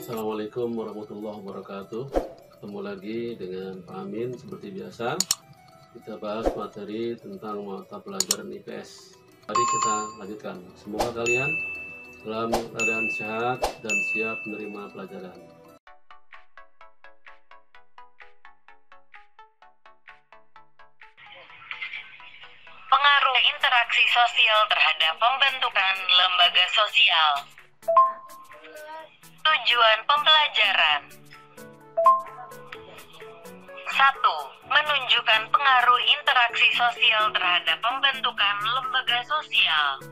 Assalamualaikum warahmatullahi wabarakatuh. Ketemu lagi dengan Pak Amin seperti biasa. Kita bahas materi tentang mata pelajaran IPS. Mari kita lanjutkan. Semoga kalian dalam keadaan sehat dan siap menerima pelajaran. Pengaruh interaksi sosial terhadap pembentukan lembaga sosial. Tujuan pembelajaran. 1. Menunjukkan pengaruh interaksi sosial terhadap pembentukan lembaga sosial.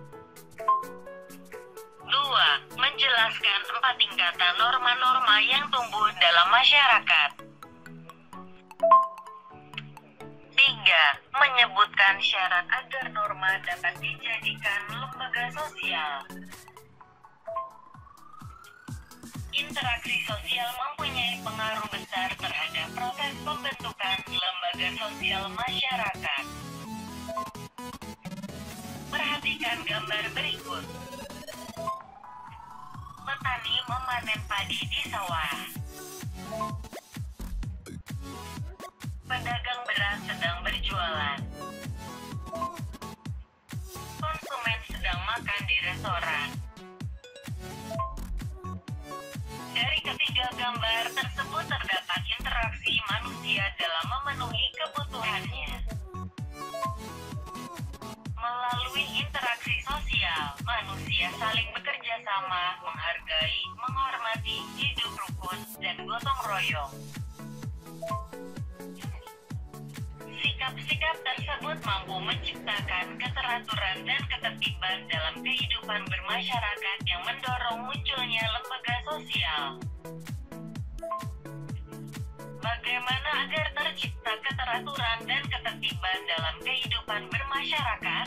2. Menjelaskan 4 tingkatan norma-norma yang tumbuh dalam masyarakat. 3. Menyebutkan syarat agar norma dapat dijadikan lembaga sosial. Interaksi sosial mempunyai pengaruh besar terhadap proses pembentukan lembaga sosial masyarakat. Perhatikan gambar berikut. Petani memanen padi di sawah. Pedagang beras sedang berjualan. Konsumen sedang makan di restoran. Dari ketiga gambar tersebut terdapat interaksi manusia dalam memenuhi kebutuhannya. Melalui interaksi sosial, manusia saling bekerja sama, menghargai, menghormati, hidup rukun, dan gotong royong. Sikap-sikap tersebut mampu menciptakan keteraturan dan ketertiban dalam kehidupan bermasyarakat yang mendorong munculnya lembaga sosial. Bagaimana agar tercipta keteraturan dan ketertiban dalam kehidupan bermasyarakat?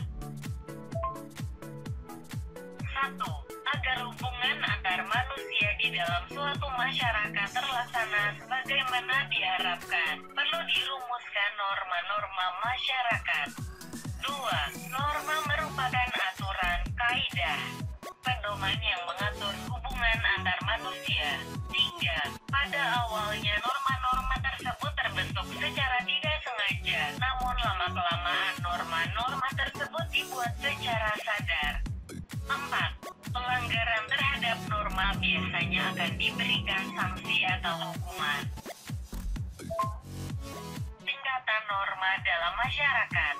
1. Agar hubungan antar manusia di dalam suatu masyarakat terlaksana sebagaimana diharapkan, perlu dirumuskan norma-norma masyarakat. 2. Norma merupakan aturan, kaidah, pedoman yang mengatur hubungan antar manusia. 3. Pada awalnya norma-norma tersebut terbentuk secara tidak sengaja, namun lama-kelamaan norma-norma tersebut dibuat secara sadar. 4. Pelanggaran terhadap norma biasanya akan diberikan sanksi atau hukuman. Tingkatan norma dalam masyarakat.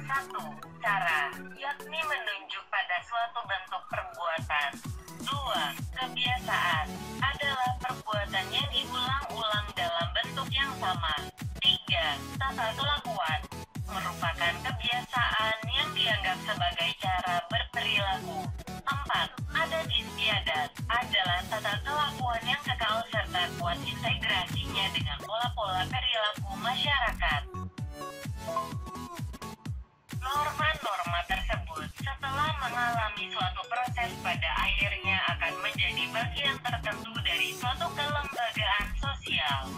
1. Cara, yakni menunjuk pada suatu bentuk perbuatan. 2. Kebiasaan, adalah perbuatan yang diulang-ulang dalam bentuk yang sama. 3. Tata kelakuan, merupakan kebiasaan yang dianggap sebagai cara berperilaku. 4. Adat istiadat, adalah tata kelakuan yang kekal serta kuat integrasinya dengan pola-pola perilaku masyarakat. Norma-norma tersebut setelah mengalami suatu proses pada akhirnya akan menjadi bagian tertentu dari suatu kelembagaan sosial.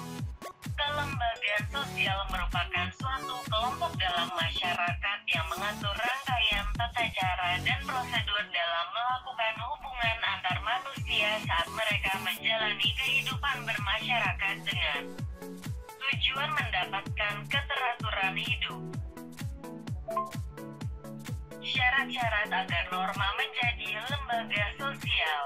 Kelembagaan sosial merupakan suatu kelompok dalam masyarakat yang mengatur rangkaian tata cara dan prosedur dalam melakukan hubungan antar manusia saat mereka menjalani kehidupan bermasyarakat dengan tujuan mendapatkan keteraturan hidup. Syarat-syarat agar norma menjadi lembaga sosial.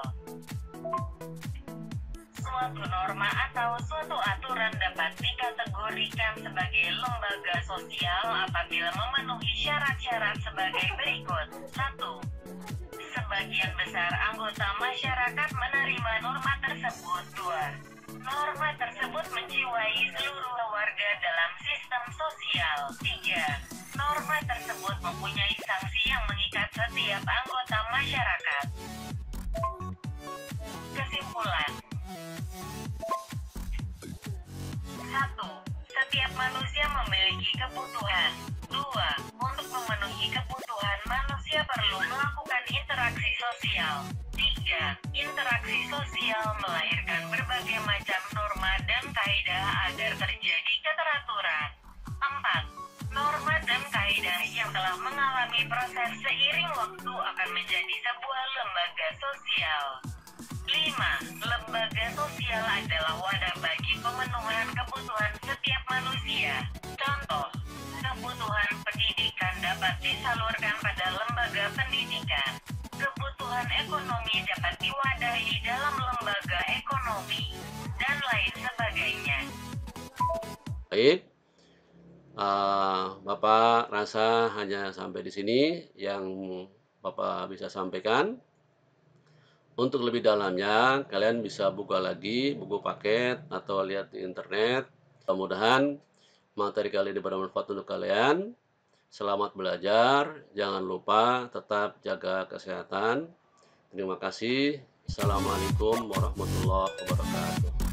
Suatu norma atau suatu aturan dapat dikategorikan sebagai lembaga sosial apabila memenuhi syarat-syarat sebagai berikut. 1. Sebagian besar anggota masyarakat menerima norma tersebut. 2. Norma tersebut menjiwai seluruh warga dalam sistem sosial. 3. Norma tersebut mempunyai sanksi yang mengikat setiap anggota masyarakat. Kesimpulan. 1. Setiap manusia memiliki kebutuhan. 2. Untuk memenuhi kebutuhan manusia perlu melakukan interaksi sosial. 3. Interaksi sosial melahirkan berbagai macam norma dan kaidah agar terjadi keteraturan. 4. Norma dan kaidah yang telah mengalami proses seiring waktu akan menjadi sebuah lembaga sosial. manusia. Contoh, kebutuhan pendidikan dapat disalurkan pada lembaga pendidikan. Kebutuhan ekonomi dapat diwadahi dalam lembaga ekonomi, dan lain sebagainya. Baik, Bapak rasa hanya sampai di sini yang Bapak bisa sampaikan. Untuk lebih dalamnya, kalian bisa buka lagi buku paket atau lihat di internet. Mudah-mudahan materi kali ini bermanfaat untuk kalian. Selamat belajar, jangan lupa tetap jaga kesehatan. Terima kasih. Assalamualaikum warahmatullahi wabarakatuh.